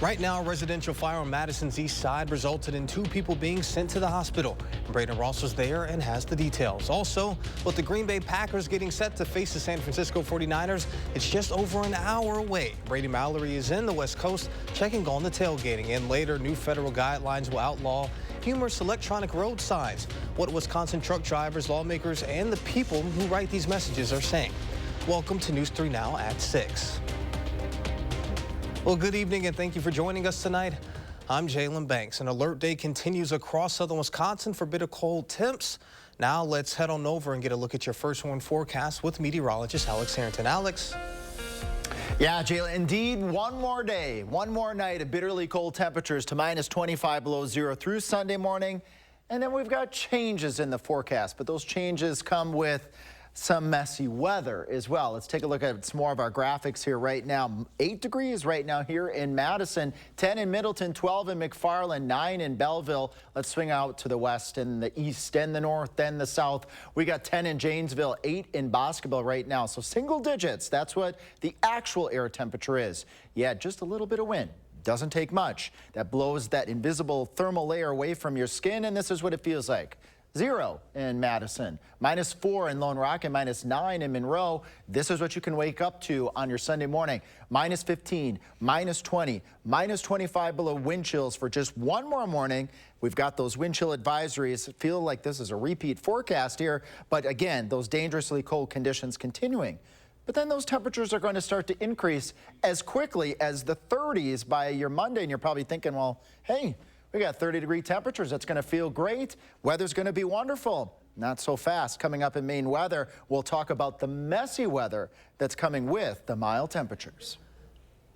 Right now, a residential fire on Madison's east side resulted in 2 people being sent to the hospital. Braden Ross was there and has the details. Also, with the Green Bay Packers getting set to face the San Francisco 49ers, it's just over an hour away. Brady Mallory is in the West Coast checking on the tailgating. And later, new federal guidelines will outlaw humorous electronic road signs. What Wisconsin truck drivers, lawmakers, and the people who write these messages are saying. Welcome to News 3 Now at 6. Well, good evening and thank you for joining us tonight. I'm Jalen Banks. An alert day continues across southern Wisconsin for bitter cold temps. Now let's head on over and get a look at your first warn forecast with meteorologist Alex Harrington. Alex. Yeah, Jalen, indeed, one more day, one more night of bitterly cold temperatures to -25 below zero through Sunday morning. And then we've got changes in the forecast, but those changes come with some messy weather as well. Let's take a look at some more of our graphics here right now. 8 degrees right now here in Madison, 10 in Middleton, 12 in McFarland, 9 in Belleville. Let's swing out to the west and the east and the north and the south. We got 10 in Janesville, 8 in Boscobel right now. So single digits, that's what the actual air temperature is. Yeah, just a little bit of wind. Doesn't take much. That blows that invisible thermal layer away from your skin, and this is what it feels like. 0 in Madison, -4 in Lone Rock, and -9 in Monroe. This is what you can wake up to on your Sunday morning. -15, -20, -25 below wind chills for just one more morning. We've got those wind chill advisories. Feel like this is a repeat forecast here, but again, those dangerously cold conditions continuing. But then those temperatures are going to start to increase as quickly as the 30s by your Monday, and you're probably thinking, well, hey, we got 30-degree temperatures. That's going to feel great. Weather's going to be wonderful. Not so fast. Coming up in Maine weather, we'll talk about the messy weather that's coming with the mild temperatures.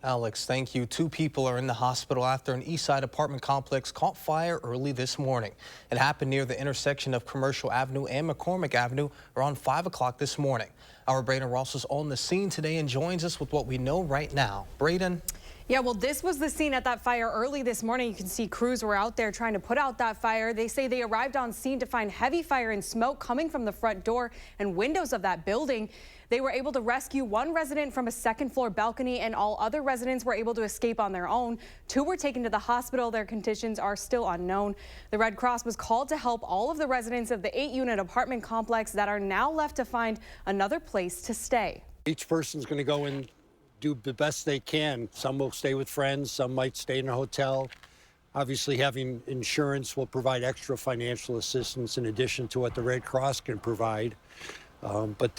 Alex, thank you. 2 people are in the hospital after an east side apartment complex caught fire early this morning. It happened near the intersection of Commercial Avenue and McCormick Avenue around 5 o'clock this morning. Our Braden Ross is on the scene today and joins us with what we know right now. Braden? Yeah, well, this was the scene at that fire early this morning. You can see crews were out there trying to put out that fire. They say they arrived on scene to find heavy fire and smoke coming from the front door and windows of that building. They were able to rescue 1 resident from a 2nd-floor balcony, and all other residents were able to escape on their own. 2 were taken to the hospital. Their conditions are still unknown. The Red Cross was called to help all of the residents of the 8-unit apartment complex that are now left to find another place to stay. Each person's going to go and do the best they can. Some will stay with friends, some might stay in a hotel. Obviously, having insurance will provide extra financial assistance in addition to what the Red Cross can provide. But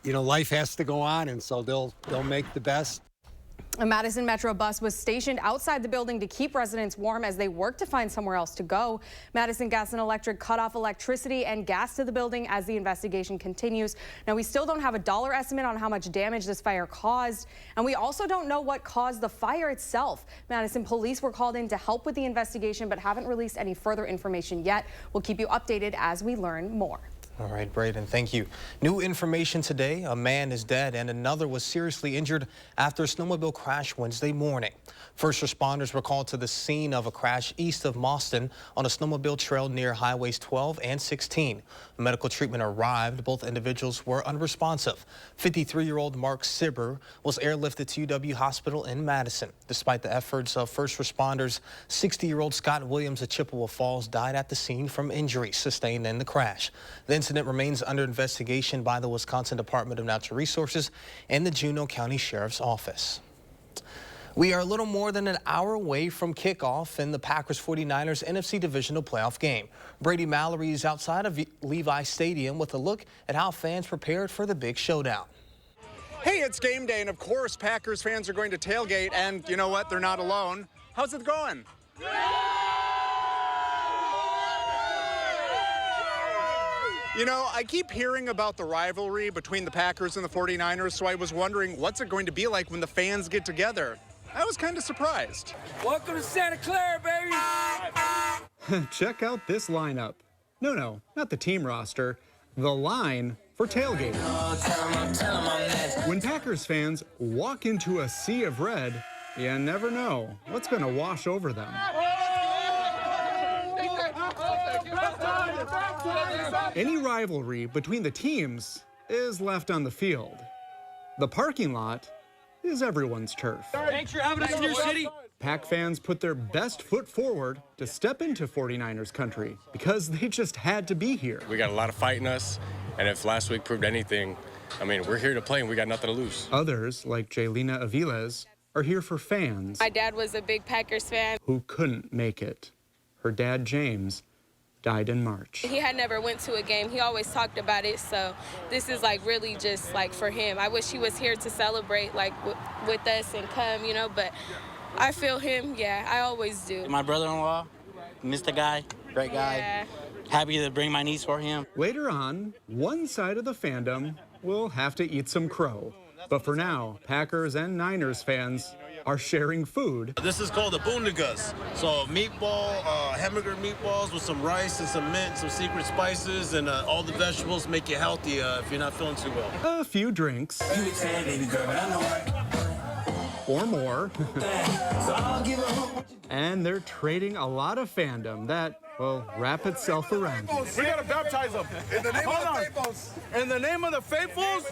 life has to go on, and so they'll make the best. A Madison Metro bus was stationed outside the building to keep residents warm as they work to find somewhere else to go. Madison Gas and Electric cut off electricity and gas to the building as the investigation continues. Now, we still don't have a dollar estimate on how much damage this fire caused, and we also don't know what caused the fire itself. Madison police were called in to help with the investigation but haven't released any further information yet. We'll keep you updated as we learn more. All right, Braden, thank you. New information today, a man is dead and another was seriously injured after a snowmobile crash Wednesday morning. First responders were called to the scene of a crash east of Mauston on a snowmobile trail near highways 12 and 16. Medical treatment arrived. Both individuals were unresponsive. 53-year-old Mark Sibber was airlifted to UW Hospital in Madison. Despite the efforts of first responders, 60-year-old Scott Williams of Chippewa Falls died at the scene from injuries sustained in the crash. The incident remains under investigation by the Wisconsin Department of Natural Resources and the Juneau County Sheriff's Office. We are a little more than an hour away from kickoff in the Packers-49ers NFC Divisional Playoff game. Brady Mallory is outside of Levi Stadium with a look at how fans prepared for the big showdown. Hey, it's game day, and of course Packers fans are going to tailgate, and you know what? They're not alone. How's it going? You know, I keep hearing about the rivalry between the Packers and the 49ers, so I was wondering what's it going to be like when the fans get together. I was kind of surprised. Welcome to Santa Clara, baby! Check out this lineup. No, not the team roster. The line for tailgating. When Packers fans walk into a sea of red, you never know what's going to wash over them. Any rivalry between the teams is left on the field. The parking lot is everyone's turf. Thanks for having us in your city. Pack fans put their best foot forward to step into 49ers country because they just had to be here. We got a lot of fight in us, and if last week proved anything, I mean, we're here to play and we got nothing to lose. Others, like Jaylina Aviles, are here for fans. My dad was a big Packers fan. Who couldn't make it. Her dad, James, died in March. He had never went to a game. He always talked about it, so this is like really just like for him. I wish he was here to celebrate like with us and come, you know, but I feel him, yeah, I always do. My brother-in-law, Mr. Guy, great guy. Yeah. Happy to bring my niece for him. Later on, one side of the fandom will have to eat some crow. But for now, Packers and Niners fans are sharing food. This is called the Boondigas. So meatball, hamburger meatballs with some rice and some mint, some secret spices, and all the vegetables make you healthy if you're not feeling too well. A few drinks. Or more. And they're trading a lot of fandom that will wrap itself around you. We gotta baptize them. In the name of the faithfuls. In the name of the faithfuls,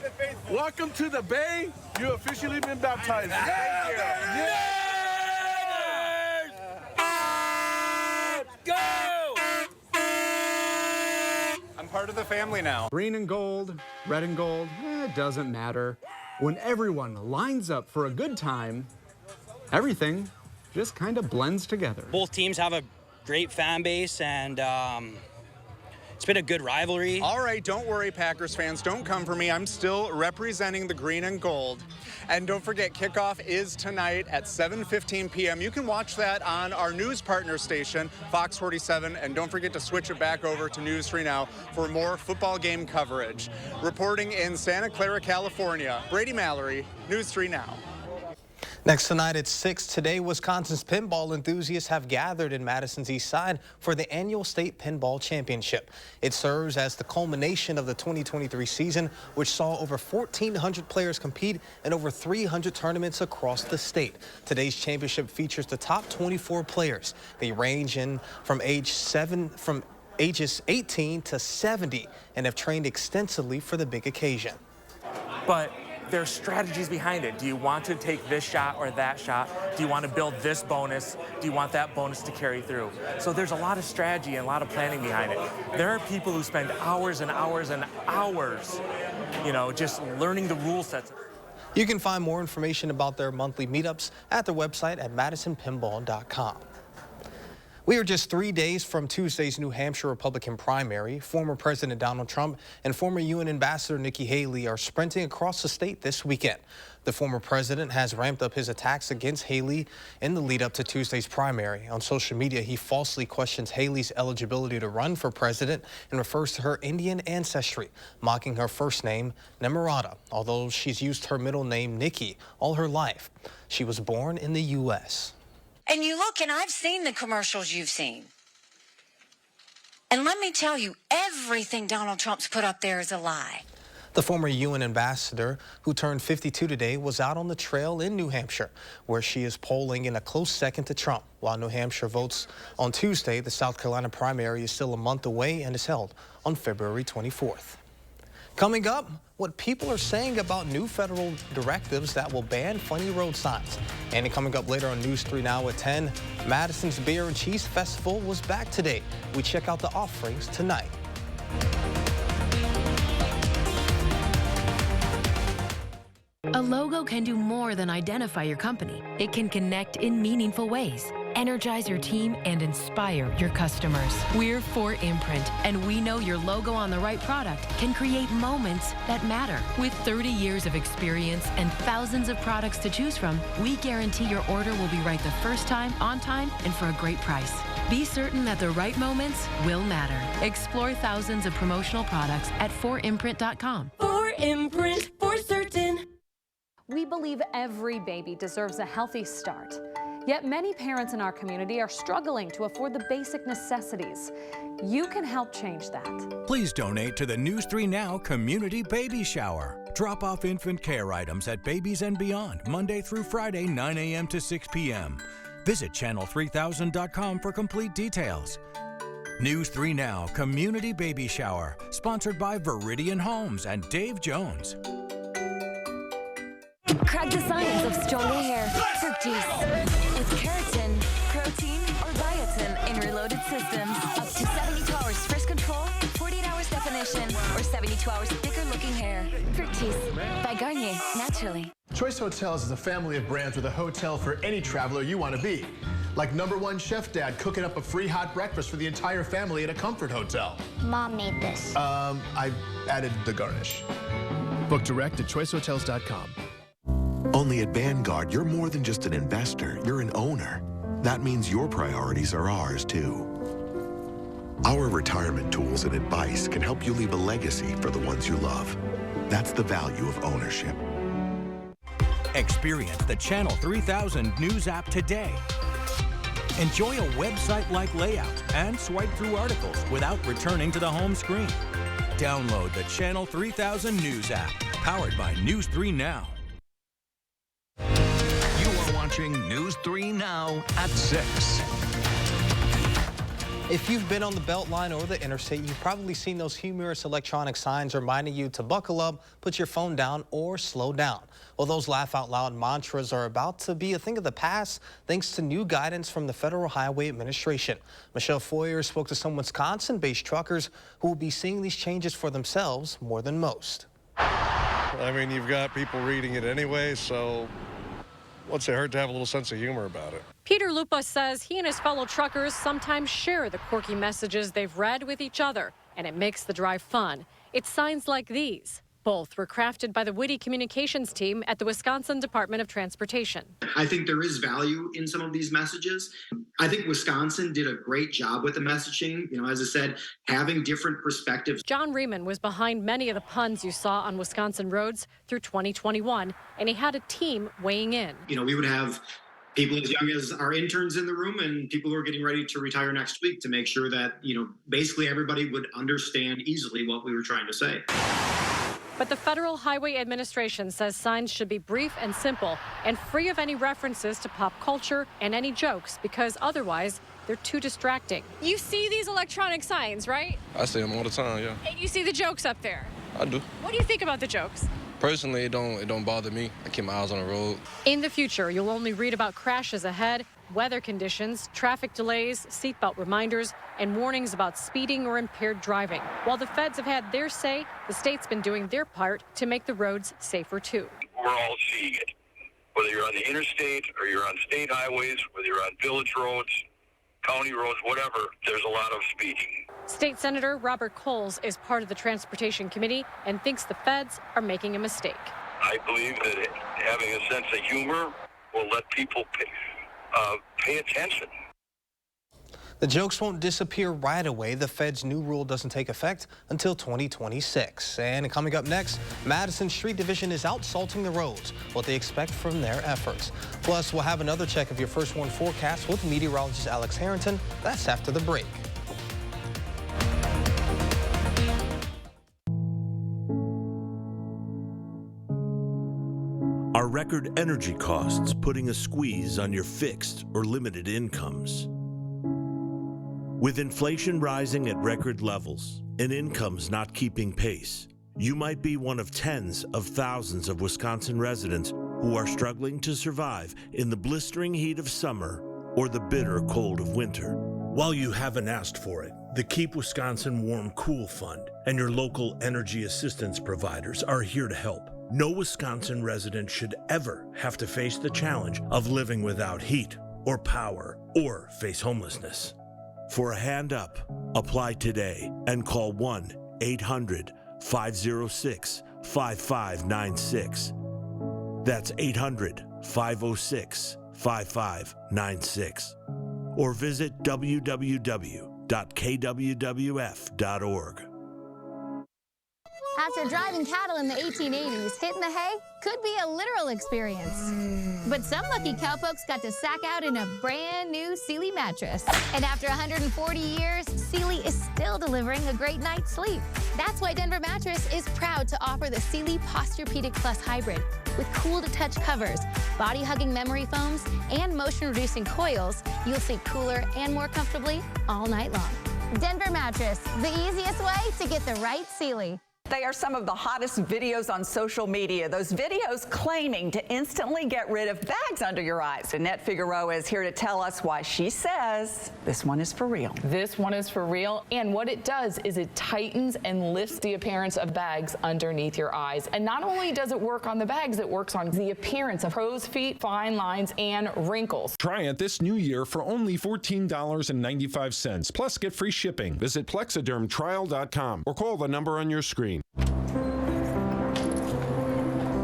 welcome to the Bay. You officially been baptized. Thank you. Go! I'm part of the family now. Green and gold, red and gold, it doesn't matter. When everyone lines up for a good time, everything just kind of blends together. Both teams have a great fan base, and it's been a good rivalry. All right, don't worry, Packers fans. Don't come for me. I'm still representing the green and gold. And don't forget, kickoff is tonight at 7:15 p.m. You can watch that on our news partner station, Fox 47. And don't forget to switch it back over to News 3 Now for more football game coverage. Reporting in Santa Clara, California, Brady Mallory, News 3 Now. Next tonight at 6, today Wisconsin's pinball enthusiasts have gathered in Madison's East Side for the annual state pinball championship. It serves as the culmination of the 2023 season, which saw over 1,400 players compete in over 300 tournaments across the state. Today's championship features the top 24 players. They range in from ages 18 to 70 and have trained extensively for the big occasion. But there's strategies behind it. Do you want to take this shot or that shot? Do you want to build this bonus? Do you want that bonus to carry through? So there's a lot of strategy and a lot of planning behind it. There are people who spend hours and hours and hours, you know, just learning the rule sets. You can find more information about their monthly meetups at their website at madisonpinball.com. We are just 3 days from Tuesday's New Hampshire Republican primary. Former President Donald Trump and former UN Ambassador Nikki Haley are sprinting across the state this weekend. The former president has ramped up his attacks against Haley in the lead up to Tuesday's primary. On social media, he falsely questions Haley's eligibility to run for president and refers to her Indian ancestry, mocking her first name, Nemarata, although she's used her middle name, Nikki, all her life. She was born in the U.S. And you look, and I've seen the commercials you've seen. And let me tell you, everything Donald Trump's put up there is a lie. The former UN ambassador, who turned 52 today, was out on the trail in New Hampshire, where she is polling in a close second to Trump. While New Hampshire votes on Tuesday, the South Carolina primary is still a month away and is held on February 24th. Coming up, what people are saying about new federal directives that will ban funny road signs. And coming up later on News 3 Now at 10, Madison's Beer and Cheese Festival was back today. We check out the offerings tonight. A logo can do more than identify your company. It can connect in meaningful ways, energize your team, and inspire your customers. We're 4imprint, and we know your logo on the right product can create moments that matter. With 30 years of experience and thousands of products to choose from, we guarantee your order will be right the first time, on time, and for a great price. Be certain that the right moments will matter. Explore thousands of promotional products at 4imprint.com. 4imprint, for certain. We believe every baby deserves a healthy start. Yet many parents in our community are struggling to afford the basic necessities. You can help change that. Please donate to the News 3 Now Community Baby Shower. Drop off infant care items at Babies and Beyond, Monday through Friday, 9 a.m. to 6 p.m. Visit channel3000.com for complete details. News 3 Now Community Baby Shower, sponsored by Viridian Homes and Dave Jones. Crack the science of stronger hair. Fructis. With keratin, protein, or biotin in reloaded systems. Up to 72 hours fresh control, 48 hours definition, or 72 hours thicker looking hair. Fructis by Garnier, naturally. Choice Hotels is a family of brands with a hotel for any traveler you want to be. Like #1 Chef Dad cooking up a free hot breakfast for the entire family at a comfort hotel. Mom made this. I added the garnish. Book direct at choicehotels.com. Only at Vanguard, you're more than just an investor, you're an owner. That means your priorities are ours, too. Our retirement tools and advice can help you leave a legacy for the ones you love. That's the value of ownership. Experience the Channel 3000 News app today. Enjoy a website-like layout and swipe through articles without returning to the home screen. Download the Channel 3000 News app, powered by News 3 Now. You are watching News 3 Now at 6. If you've been on the Beltline or the interstate, you've probably seen those humorous electronic signs reminding you to buckle up, put your phone down, or slow down. Well, those laugh-out-loud mantras are about to be a thing of the past thanks to new guidance from the Federal Highway Administration. Michelle Foyer spoke to some Wisconsin-based truckers who will be seeing these changes for themselves more than most. I mean, you've got people reading it anyway, so what's it hurt to have a little sense of humor about it? Peter Lupa says he and his fellow truckers sometimes share the quirky messages they've read with each other, and it makes the drive fun. It's signs like these. Both were crafted by the witty communications team at the Wisconsin Department of Transportation. I think there is value in some of these messages. I think Wisconsin did a great job with the messaging. You know, as I said, having different perspectives. John Riemann was behind many of the puns you saw on Wisconsin roads through 2021, and he had a team weighing in. You know, we would have people as young as our interns in the room and people who are getting ready to retire next week to make sure that, you know, basically everybody would understand easily what we were trying to say. But the Federal Highway Administration says signs should be brief and simple and free of any references to pop culture and any jokes, because otherwise they're too distracting. You see these electronic signs, right? I see them all the time, yeah. And you see the jokes up there. I do. What do you think about the jokes? Personally, it don't bother me. I keep my eyes on the road. In the future, you'll only read about crashes ahead, weather conditions, traffic delays, seatbelt reminders, and warnings about speeding or impaired driving. While the feds have had their say, the state's been doing their part to make the roads safer too. We're all seeing it. Whether you're on the interstate or you're on state highways, whether you're on village roads, county roads, whatever, there's a lot of speeding. State Senator Robert Coles is part of the Transportation Committee and thinks the feds are making a mistake. I believe that having a sense of humor will let people pay attention. The jokes won't disappear right away. The Fed's new rule doesn't take effect until 2026. And coming up next, Madison Street Division is out salting the roads, what they expect from their efforts. Plus, we'll have another check of your First Warn forecast with meteorologist Alex Harrington. That's after the break. Are record energy costs putting a squeeze on your fixed or limited incomes? With inflation rising at record levels and incomes not keeping pace, you might be one of tens of thousands of Wisconsin residents who are struggling to survive in the blistering heat of summer or the bitter cold of winter. While you haven't asked for it, the Keep Wisconsin Warm Cool Fund and your local energy assistance providers are here to help. No Wisconsin resident should ever have to face the challenge of living without heat or power or face homelessness. For a hand up, apply today and call 1-800-506-5596. That's 800-506-5596. Or visit www.kwwf.org. After driving cattle in the 1880s, hitting the hay could be a literal experience. But some lucky cowpokes got to sack out in a brand new Sealy mattress. And after 140 years, Sealy is still delivering a great night's sleep. That's why Denver Mattress is proud to offer the Sealy Posturepedic Plus Hybrid. With cool-to-touch covers, body-hugging memory foams, and motion-reducing coils, you'll sleep cooler and more comfortably all night long. Denver Mattress, the easiest way to get the right Sealy. They are some of the hottest videos on social media. Those videos claiming to instantly get rid of bags under your eyes. Annette Figueroa is here to tell us why she says this one is for real. This one is for real, and what it does is it tightens and lifts the appearance of bags underneath your eyes. And not only does it work on the bags, it works on the appearance of crow's feet, fine lines, and wrinkles. Try it this new year for only $14.95. Plus, get free shipping. Visit plexidermtrial.com or call the number on your screen.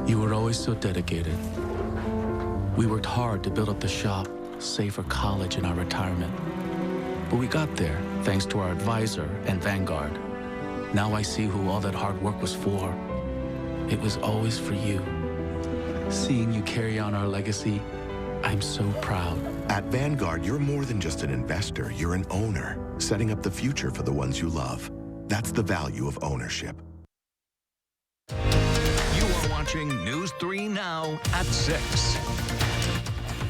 You were always so dedicated. We worked hard to build up the shop, save for college and our retirement. But we got there thanks to our advisor and Vanguard. Now I see who all that hard work was for. It was always for you. Seeing you carry on our legacy, I'm so proud. At Vanguard, you're more than just an investor, you're an owner, setting up the future for the ones you love. That's the value of ownership. You are watching News 3 Now at 6.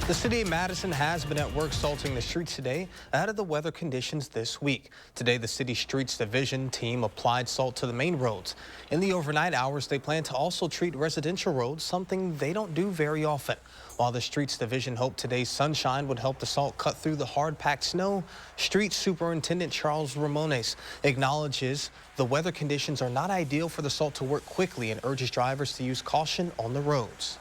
The city of Madison has been at work salting the streets today ahead of the weather conditions this week. Today, the city streets division team applied salt to the main roads. In the overnight hours, they plan to also treat residential roads, something they don't do very often. While the streets division hoped today's sunshine would help the salt cut through the hard-packed snow, Street Superintendent Charles Ramones acknowledges the weather conditions are not ideal for the salt to work quickly and urges drivers to use caution on the roads.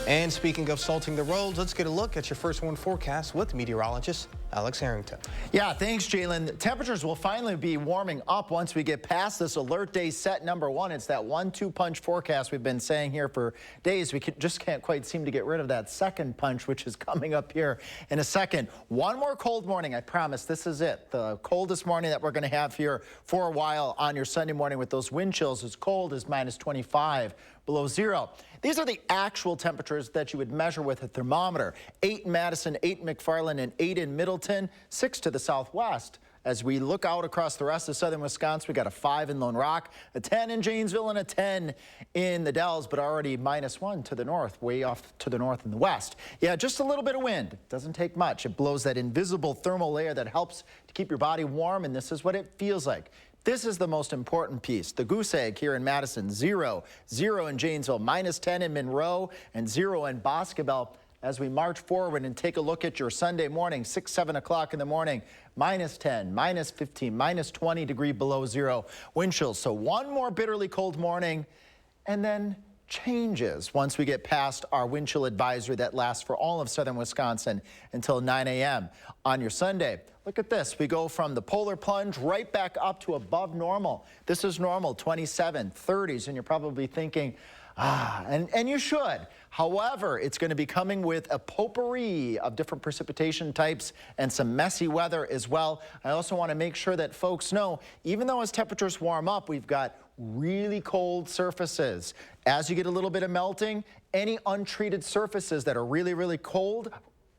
And speaking of salting the roads, let's get a look at your first one forecast with meteorologist Alex Harrington. Yeah, thanks, Jalen. Temperatures will finally be warming up once we get past this alert day set number 1. It's that 1-2 punch forecast we've been saying here for days. We just can't quite seem to get rid of that second punch, which is coming up here in a second. One more cold morning, I promise. This is it. The coldest morning that we're going to have here for a while on your Sunday morning with those wind chills as cold as -25 below zero. These are the actual temperatures that you would measure with a thermometer. 8 in Madison, 8 in McFarland, and 8 in Middleton, 6 to the southwest. As we look out across the rest of southern Wisconsin, we got a 5 in Lone Rock, a 10 in Janesville, and a 10 in the Dells, but already -1 to the north, way off to the north and the west. Yeah, just a little bit of wind. Doesn't take much. It blows that invisible thermal layer that helps to keep your body warm, and this is what it feels like. This is the most important piece. The goose egg here in Madison, 0, 0 in Janesville, -10 in Monroe, and 0 in Boscobel. As we march forward and take a look at your Sunday morning, 6, 7 o'clock in the morning, -10, -15, -20 degree below zero wind chills. So one more bitterly cold morning, and then changes once we get past our wind chill advisory that lasts for all of southern Wisconsin until 9 a.m. on your Sunday. Look at this. We go from the polar plunge right back up to above normal. This is normal, 27, 30s, and you're probably thinking, and you should. However, it's going to be coming with a potpourri of different precipitation types and some messy weather as well. I also want to make sure that folks know, even though as temperatures warm up, we've got really cold surfaces. As you get a little bit of melting, any untreated surfaces that are really, really cold,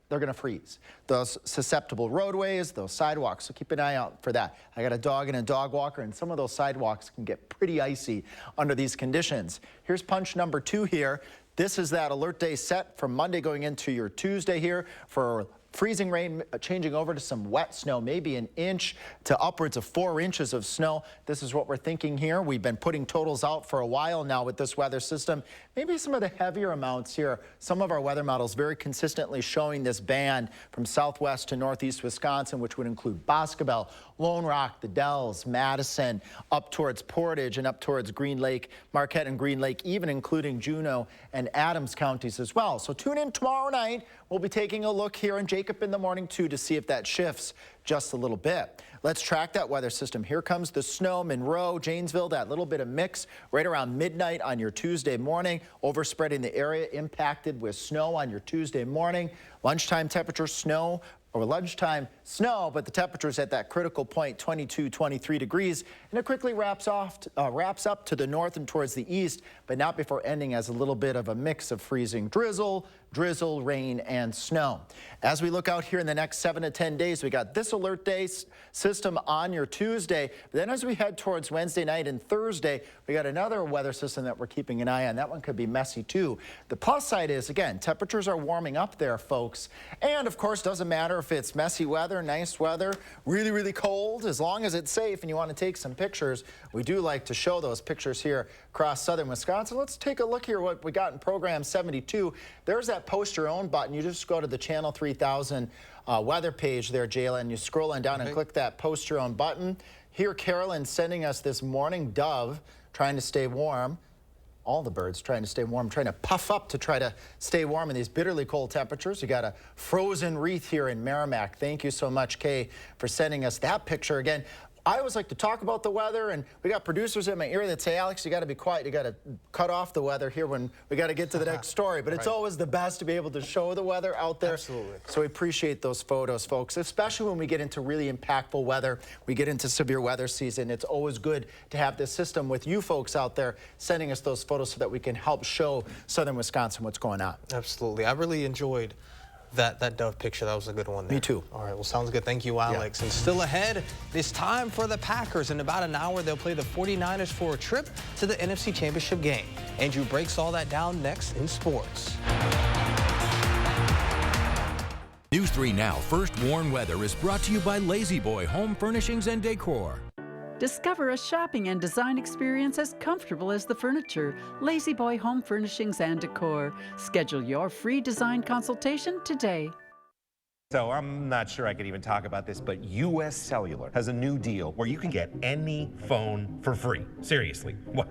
they're going to freeze. Those susceptible roadways, those sidewalks, so keep an eye out for that. I got a dog and a dog walker, and some of those sidewalks can get pretty icy under these conditions. Here's punch number 2 here. This is that alert day set from Monday going into your Tuesday here for freezing rain changing over to some wet snow, maybe an inch to upwards of 4 inches of snow. This is what we're thinking here. We've been putting totals out for a while now with this weather system. Maybe some of the heavier amounts here. Some of our weather models very consistently showing this band from southwest to northeast Wisconsin, which would include Boscobel, Lone Rock, the Dells, Madison, up towards Portage and up towards Green Lake, Marquette and Green Lake, even including Juneau and Adams counties as well. So tune in tomorrow night. We'll be taking a look here in Jacob in the morning too to see if that shifts just a little bit. Let's track that weather system. Here comes the snow, Monroe, Janesville, that little bit of mix right around midnight on your Tuesday morning, overspreading the area impacted with snow on your Tuesday morning. Lunchtime temperature snow, or lunchtime snow, but the temperature's at that critical point, 22, 23 degrees, and it quickly wraps up to the north and towards the east, but not before ending as a little bit of a mix of freezing drizzle, rain, and snow. As we look out here in the next 7 to 10 days, we got this alert day system on your Tuesday. But then as we head towards Wednesday night and Thursday, we got another weather system that we're keeping an eye on. That one could be messy too. The plus side is, again, temperatures are warming up there, folks. And of course, doesn't matter matter if it's messy weather, nice weather, really, really cold, as long as it's safe and you want to take some pictures, we do like to show those pictures here across southern Wisconsin. Let's take a look here what we got in program 72. There's that post your own button. You just go to the Channel 3000 weather page there, Jayla, and you scroll on down and click that post your own button. Here, Carolyn sending us this morning dove trying to stay warm. All the birds trying to stay warm, trying to puff up to try to stay warm in these bitterly cold temperatures. You got a frozen wreath here in Merrimack. Thank you so much, Kay, for sending us that picture. Again, I always like to talk about the weather, and we got producers in my ear that say, Alex, you got to be quiet. You got to cut off the weather here when we got to get to the next story. But it's always the best to be able to show the weather out there. Absolutely. So we appreciate those photos, folks, especially when we get into really impactful weather. We get into severe weather season. It's always good to have this system with you folks out there sending us those photos so that we can help show southern Wisconsin what's going on. Absolutely. I really enjoyed that dove picture. That was a good one there. Me too. All right, well, sounds good. Thank you, Alex. And still ahead, it's time for the Packers. In about an hour, they'll play the 49ers for a trip to the NFC Championship game. Andrew breaks all that down next in sports. News 3 Now First Warn Weather is brought to you by Lazy Boy Home Furnishings and Decor. Discover a shopping and design experience as comfortable as the furniture. Lazy Boy Home Furnishings and Decor. Schedule your free design consultation today. So I'm not sure I could even talk about this, but U.S. Cellular has a new deal where you can get any phone for free. Seriously, wow.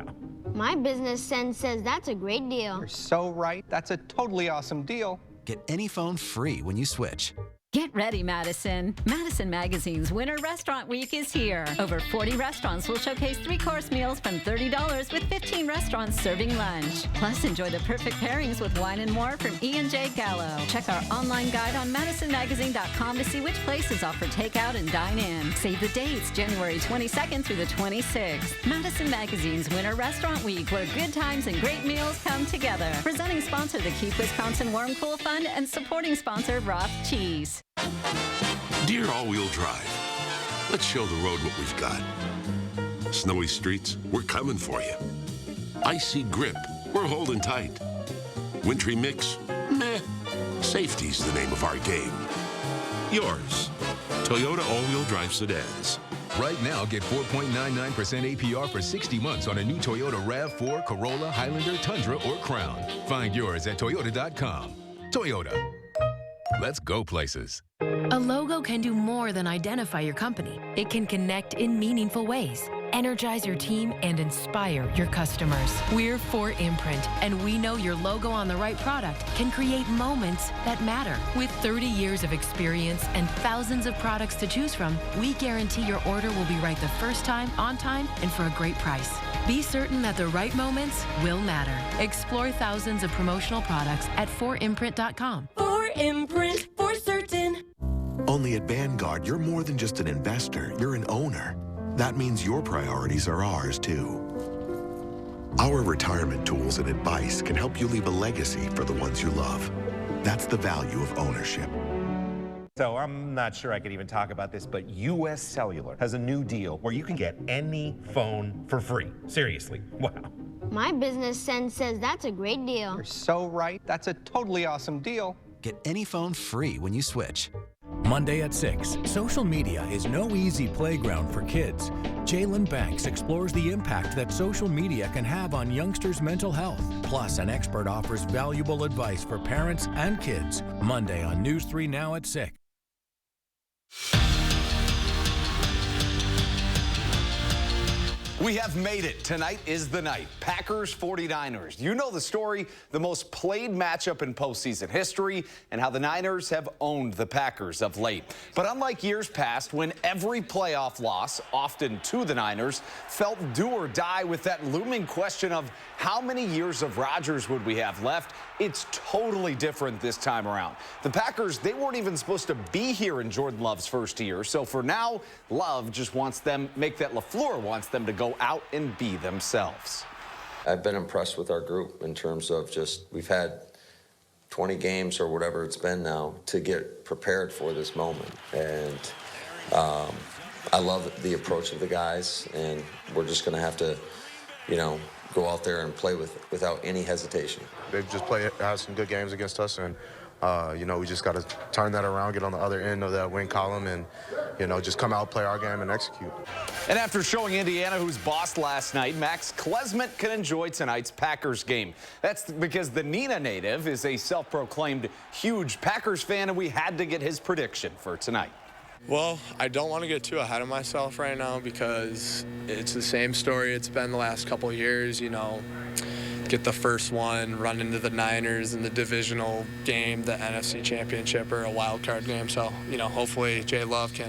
My business sense says that's a great deal. You're so right. That's a totally awesome deal. Get any phone free when you switch. Get ready, Madison. Madison Magazine's Winter Restaurant Week is here. Over 40 restaurants will showcase 3-course meals from $30 with 15 restaurants serving lunch. Plus, enjoy the perfect pairings with wine and more from E&J Gallo. Check our online guide on madisonmagazine.com to see which places offer takeout and dine-in. Save the dates, January 22nd through the 26th. Madison Magazine's Winter Restaurant Week, where good times and great meals come together. Presenting sponsor the Keep Wisconsin Warm Cool Fund and supporting sponsor Roth Cheese. Dear all-wheel drive, let's show the road what we've got. Snowy streets, we're coming for you. Icy grip, we're holding tight. Wintry mix, meh. Safety's the name of our game. Yours, Toyota all-wheel drive sedans. Right now, get 4.99% APR for 60 months on a new Toyota RAV4, Corolla, Highlander, Tundra, or Crown. Find yours at Toyota.com. Toyota. Let's go places. A logo can do more than identify your company. It can connect in meaningful ways, energize your team, and inspire your customers. We're 4imprint, and we know your logo on the right product can create moments that matter. With 30 years of experience and thousands of products to choose from, we guarantee your order will be right the first time, on time, and for a great price. Be certain that the right moments will matter. Explore thousands of promotional products at 4imprint.com. 4imprint, for certain. Only at Vanguard, you're more than just an investor, you're an owner. That means your priorities are ours, too. Our retirement tools and advice can help you leave a legacy for the ones you love. That's the value of ownership. So I'm not sure I could even talk about this, but U.S. Cellular has a new deal where you can get any phone for free. Seriously, wow. My business sense says that's a great deal. You're so right. That's a totally awesome deal. Get any phone free when you switch. Monday at 6, social media is no easy playground for kids. Jalen Banks explores the impact that social media can have on youngsters' mental health. Plus, an expert offers valuable advice for parents and kids. Monday on News 3 Now at 6. We have made it. Tonight is the night. Packers 49ers. You know the story, the most played matchup in postseason history, and how the Niners have owned the Packers of late. But unlike years past, when every playoff loss, often to the Niners, felt do or die with that looming question of how many years of Rodgers would we have left, it's totally different this time around. The Packers, they weren't even supposed to be here in Jordan Love's first year. So for now, Love just wants them, LaFleur wants them to go out and be themselves. I've been impressed with our group in terms of we've had 20 games or whatever it's been now to get prepared for this moment. And I love the approach of the guys, and we're just going to have to, go out there and play without any hesitation. They've just had some good games against us, and You know, we just got to turn that around, get on the other end of that win column, and, you know, just come out, play our game, and execute. And after showing Indiana who's boss last night, Max Klesmit can enjoy tonight's Packers game. That's because the Neenah native is a self-proclaimed huge Packers fan, and we had to get his prediction for tonight. Well, I don't want to get too ahead of myself right now because it's the same story it's been the last couple of years, you know. Get the first one, run into the Niners in the divisional game, the NFC Championship, or a wild card game. So, you know, hopefully Jay Love can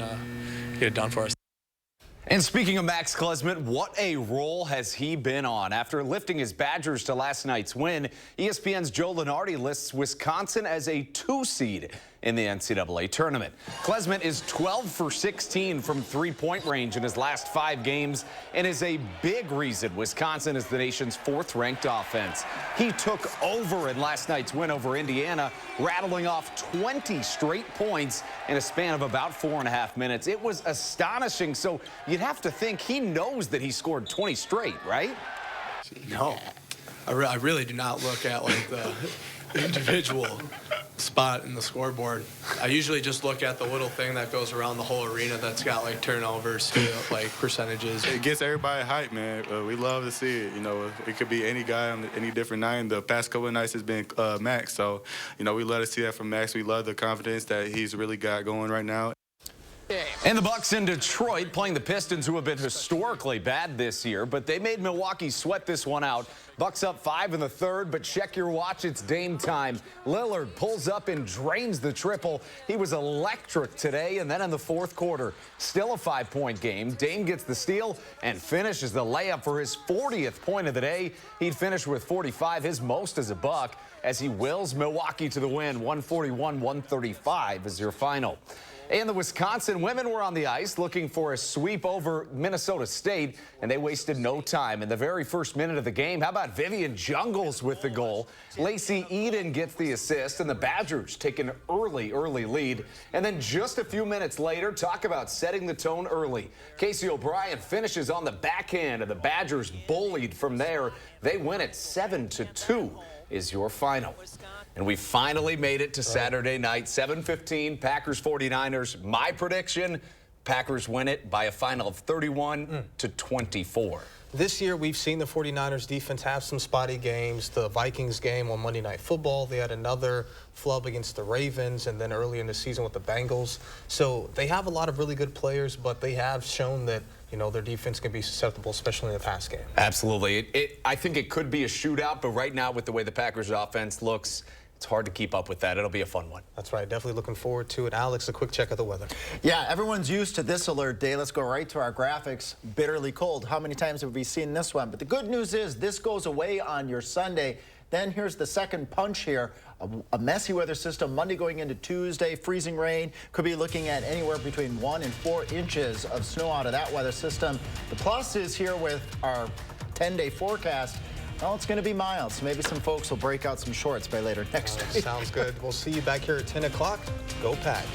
get it done for us. And speaking of Max Klesmit, what a role has he been on? After lifting his Badgers to last night's win, ESPN's Joe Lunardi lists Wisconsin as a 2 seed in the NCAA tournament. Klesmit is 12 for 16 from three-point range in his last 5 games and is a big reason Wisconsin is the nation's 4th-ranked offense. He took over in last night's win over Indiana, rattling off 20 straight points in a span of about 4.5 minutes. It was astonishing, so you'd have to think he knows that he scored 20 straight, right? No. I really do not look at, like, the individual spot in the scoreboard. I usually just look at the little thing that goes around the whole arena that's got like turnovers, like percentages. It gets everybody hyped, man. We love to see it. You know, it could be any guy on any different night. The past couple of nights has been Max. So, you know, we love to see that from Max. We love the confidence that he's really got going right now. And the Bucks in Detroit playing the Pistons, who have been historically bad this year, but they made Milwaukee sweat this one out. Bucks up 5 in the 3rd, but check your watch, it's Dame time. Lillard pulls up and drains the triple. He was electric today, and then in the 4th quarter, still a 5-point game. Dame gets the steal and finishes the layup for his 40th point of the day. He'd finish with 45, his most as a Buck, as he wills Milwaukee to the win. 141-135 is your final. And the Wisconsin women were on the ice looking for a sweep over Minnesota State, and they wasted no time. In the very first minute of the game, how about Vivian Jungles with the goal? Lacey Eden gets the assist, and the Badgers take an early lead. And then just a few minutes later, talk about setting the tone early. Casey O'Brien finishes on the backhand, and the Badgers bullied from there. They win it 7-2 is your final. And we finally made it to Saturday night, 7:15, Packers 49ers. My prediction, Packers win it by a final of 31-24. This year, we've seen the 49ers defense have some spotty games. The Vikings game on Monday Night Football, they had another flub against the Ravens, and then early in the season with the Bengals. So they have a lot of really good players, but they have shown that, you know, their defense can be susceptible, especially in the pass game. Absolutely. I think it could be a shootout, but right now with the way the Packers offense looks, it's hard to keep up with that. It'll be a fun one. That's right. Definitely looking forward to it. Alex, a quick check of the weather. Yeah, everyone's used to this alert day. Let's go right to our graphics. Bitterly cold. How many times have we seen this one? But the good news is this goes away on your Sunday. Then here's the second punch here. A messy weather system Monday going into Tuesday. Freezing rain. Could be looking at anywhere between 1 and 4 inches of snow out of that weather system. The plus is here with our 10-day forecast. Well, it's going to be mild, so maybe some folks will break out some shorts by later next week. Sounds good. We'll see you back here at 10 o'clock. Go Pack.